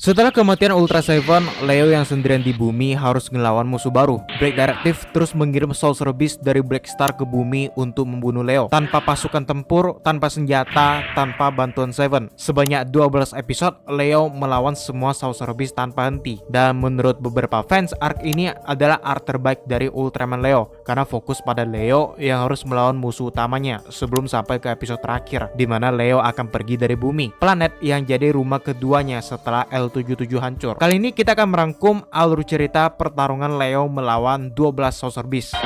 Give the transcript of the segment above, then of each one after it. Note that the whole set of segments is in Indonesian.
Setelah kematian Ultra Seven, Leo yang sendirian di bumi harus ngelawan musuh baru. Black Directive terus mengirim Sorcerer Beast dari Black Star ke bumi untuk membunuh Leo. Tanpa pasukan tempur, tanpa senjata, tanpa bantuan Seven. Sebanyak 12 episode, Leo melawan semua Sorcerer Beast tanpa henti. Dan menurut beberapa fans, arc ini adalah arc terbaik dari Ultraman Leo. Karena fokus pada Leo yang harus melawan musuh utamanya sebelum sampai ke episode terakhir, di mana Leo akan pergi dari bumi, planet yang jadi rumah keduanya setelah L77 hancur. Kali ini kita akan merangkum alur cerita pertarungan Leo melawan 12 Sorcerer Beast.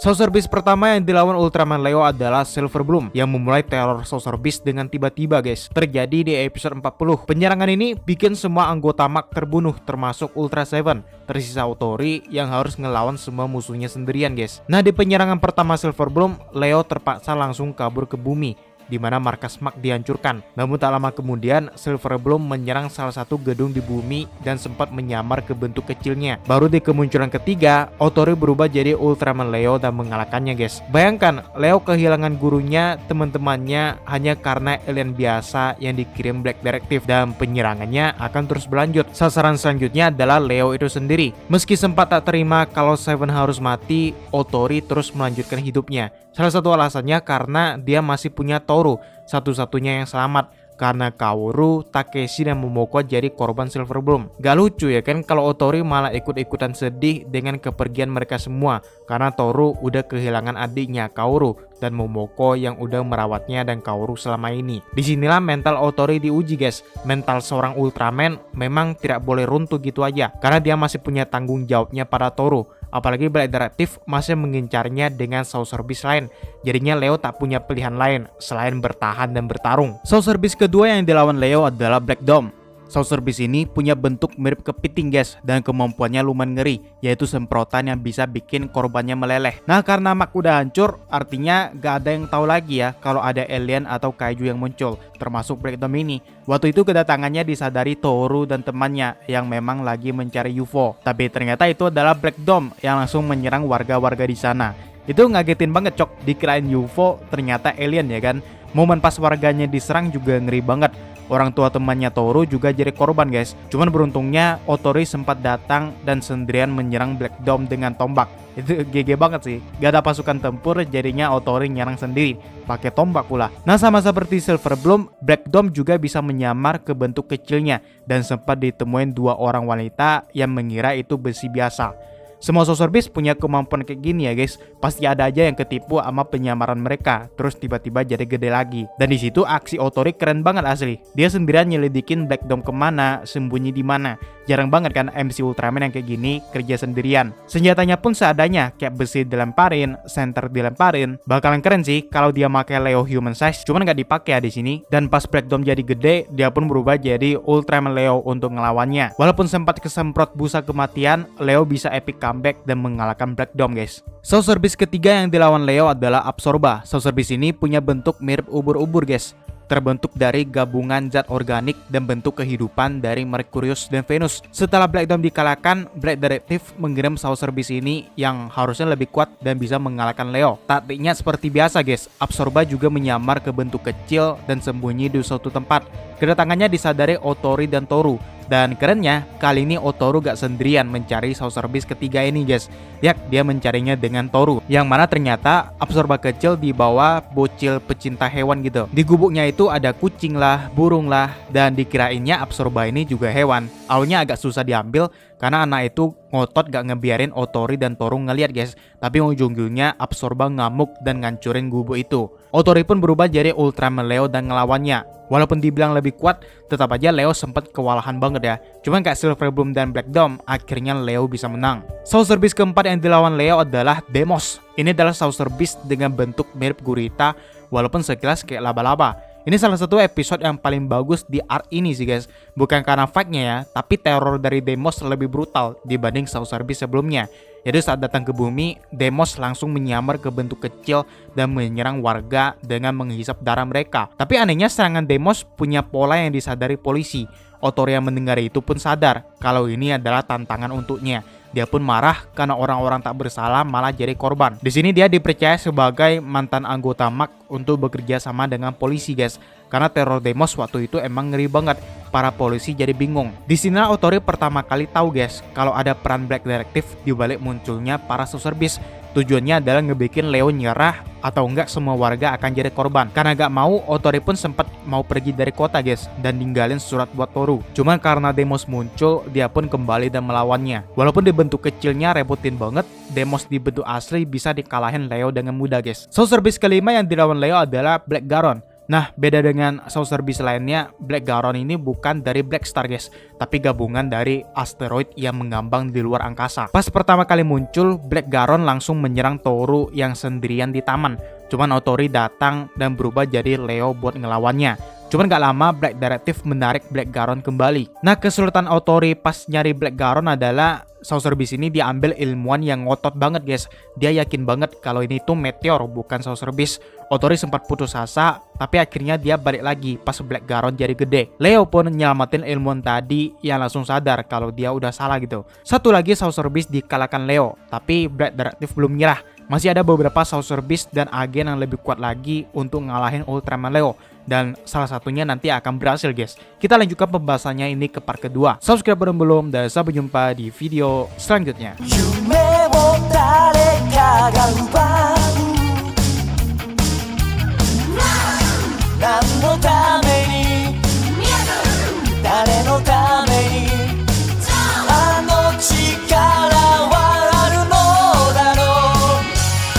Sorcerer Beast pertama yang dilawan Ultraman Leo adalah Silver Bloom yang memulai teror Sorcerer Beast dengan tiba-tiba guys. Terjadi di episode 40. Penyerangan ini bikin semua anggota Mag terbunuh termasuk Ultra Seven. Tersisa Otori yang harus ngelawan semua musuhnya sendirian guys. Nah, di penyerangan pertama Silver Bloom, Leo terpaksa langsung kabur ke bumi, di mana markas Mag dihancurkan. Namun tak lama kemudian Silver Bloom menyerang salah satu gedung di bumi dan sempat menyamar ke bentuk kecilnya. Baru di kemunculan ketiga, Otori berubah jadi Ultraman Leo dan mengalahkannya guys. Bayangkan, Leo kehilangan gurunya, teman-temannya hanya karena alien biasa yang dikirim Black Directive, dan penyerangannya akan terus berlanjut. Sasaran selanjutnya adalah Leo itu sendiri. Meski sempat tak terima kalau Seven harus mati, Otori terus melanjutkan hidupnya. Salah satu alasannya karena dia masih punya Toru, satu-satunya yang selamat. Karena Kaoru, Takeshi, dan Momoko jadi korban Silver Bloom. Gak lucu ya kan kalau Otori malah ikut-ikutan sedih dengan kepergian mereka semua. Karena Toru udah kehilangan adiknya Kaoru dan Momoko yang udah merawatnya dan Kaoru selama ini. Disinilah mental Otori diuji guys. Mental seorang Ultraman memang tidak boleh runtuh gitu aja, karena dia masih punya tanggung jawabnya pada Toru. Apalagi Black Directive masih mengincarnya dengan Sorcerer Beast lain. Jadinya Leo tak punya pilihan lain selain bertahan dan bertarung. Sorcerer Beast kedua yang dilawan Leo adalah Black Dome. Sorcerer Beast ini punya bentuk mirip kepiting guys, dan kemampuannya lumayan ngeri, yaitu semprotan yang bisa bikin korbannya meleleh. Nah, karena Mag udah hancur, artinya gak ada yang tahu lagi ya kalau ada alien atau kaiju yang muncul, termasuk Black Dome ini. Waktu itu kedatangannya disadari Toru dan temannya yang memang lagi mencari UFO. Tapi ternyata itu adalah Black Dome yang langsung menyerang warga-warga di sana. Itu ngagetin banget cok, dikirain UFO ternyata alien ya kan. Momen pas warganya diserang juga ngeri banget. Orang tua temannya Toru juga jadi korban guys. Cuman beruntungnya Otori sempat datang dan sendirian menyerang Black Dome dengan tombak. Itu GG banget sih. Gak ada pasukan tempur, jadinya Otori nyerang sendiri pakai tombak pula. Nah, sama seperti Silver Bloom, Black Dome juga bisa menyamar ke bentuk kecilnya, dan sempat ditemuin dua orang wanita yang mengira itu besi biasa. Semua Sorcerer Beast punya kemampuan kayak gini ya guys. Pasti ada aja yang ketipu sama penyamaran mereka, terus tiba-tiba jadi gede lagi. Dan di situ aksi Otori keren banget asli. Dia sendirian nyelidikin Black Dome kemana, sembunyi di mana. Jarang banget kan MC Ultraman yang kayak gini kerja sendirian. Senjatanya pun seadanya, kayak besi dilemparin, center dilemparin. Bakalan keren sih kalau dia pakai Leo Human Size, cuman nggak dipakai ya di sini. Dan pas Black Dome jadi gede, dia pun berubah jadi Ultraman Leo untuk ngelawannya. Walaupun sempat kesemprot busa kematian, Leo bisa epic comeback dan mengalahkan Black Dome guys. Sorcerer Beast ketiga yang dilawan Leo adalah Absorba. Sorcerer Beast ini punya bentuk mirip ubur-ubur guys, terbentuk dari gabungan zat organik dan bentuk kehidupan dari Merkurius dan Venus. Setelah Black Dome dikalahkan, Black Directive mengirim Sorcerer Beast ini yang harusnya lebih kuat dan bisa mengalahkan Leo. Taktiknya seperti biasa guys, Absorba juga menyamar ke bentuk kecil dan sembunyi di suatu tempat. Kedatangannya disadari Otori dan Toru. Dan kerennya, kali ini Otoru gak sendirian mencari Sorcerer Beast ketiga ini guys. Lihat, dia mencarinya dengan Toru, yang mana ternyata Absorba kecil dibawa bocil pecinta hewan gitu. Di gubuknya itu ada kucing lah, burung lah, dan dikirainnya Absorba ini juga hewan. Awalnya agak susah diambil karena anak itu ngotot gak ngebiarin Otori dan Toru ngeliat guys. Tapi ujung-ujungnya Absorba ngamuk dan ngancurin gubuk itu. Otori pun berubah jadi Ultraman Leo dan ngelawannya. Walaupun dibilang lebih kuat, tetap aja Leo sempat kewalahan banget ya. Cuman kayak Silver Bloom dan Black Dome, akhirnya Leo bisa menang. Sorcerer Beast keempat yang dilawan Leo adalah Deimos. Ini adalah Sorcerer Beast dengan bentuk mirip gurita, walaupun sekilas kayak laba-laba. Ini salah satu episode yang paling bagus di arc ini sih guys. Bukan karena fight-nya ya, tapi teror dari Deimos lebih brutal dibanding Sorcerer Beast sebelumnya. Jadi saat datang ke bumi, Deimos langsung menyamar ke bentuk kecil dan menyerang warga dengan menghisap darah mereka. Tapi anehnya serangan Deimos punya pola yang disadari polisi. Otori yang mendengar itu pun sadar kalau ini adalah tantangan untuknya. Dia pun marah karena orang-orang tak bersalah malah jadi korban. Di sini dia dipercaya sebagai mantan anggota MAC untuk bekerja sama dengan polisi, guys. Karena teror Deimos waktu itu emang ngeri banget. Para polisi jadi bingung. Di sini Otori pertama kali tahu, guys, kalau ada peran Black Directive di balik munculnya para Sorcerer Beast. Tujuannya adalah ngebikin Leo nyerah atau enggak semua warga akan jadi korban. Karena gak mau, Otori pun sempat mau pergi dari kota, guys, dan ninggalin surat buat Toru. Cuman karena Deimos muncul, dia pun kembali dan melawannya. Walaupun di bentuk kecilnya repotin banget, Deimos di bentuk asli bisa dikalahin Leo dengan mudah, guys. Sorcerer Beast kelima yang dilawan Leo adalah Black Garon. Nah, beda dengan Sorcerer Beast lainnya, Black Garon ini bukan dari Black Star, guys, tapi gabungan dari asteroid yang mengambang di luar angkasa. Pas pertama kali muncul, Black Garon langsung menyerang Toru yang sendirian di taman. Cuman Otori datang dan berubah jadi Leo buat ngelawannya. Cuman gak lama Black Directive menarik Black Garon kembali. Nah, kesulitan Otori pas nyari Black Garon adalah Sorcerer Beast ini diambil ilmuwan yang ngotot banget, guys. Dia yakin banget kalau ini tuh meteor bukan Sorcerer Beast. Otori sempat putus asa, tapi akhirnya dia balik lagi pas Black Garon jadi gede. Leo pun nyelamatin ilmuwan tadi yang langsung sadar kalau dia udah salah gitu. Satu lagi Sorcerer Beast dikalahkan Leo, tapi Black Directive belum nyerah. Masih ada beberapa Sorcerer Beast dan agen yang lebih kuat lagi untuk ngalahin Ultraman Leo. Dan salah satunya nanti akan berhasil, guys. Kita lanjutkan pembahasannya ini ke part kedua. Subscribe belum dan sampai jumpa di video selanjutnya.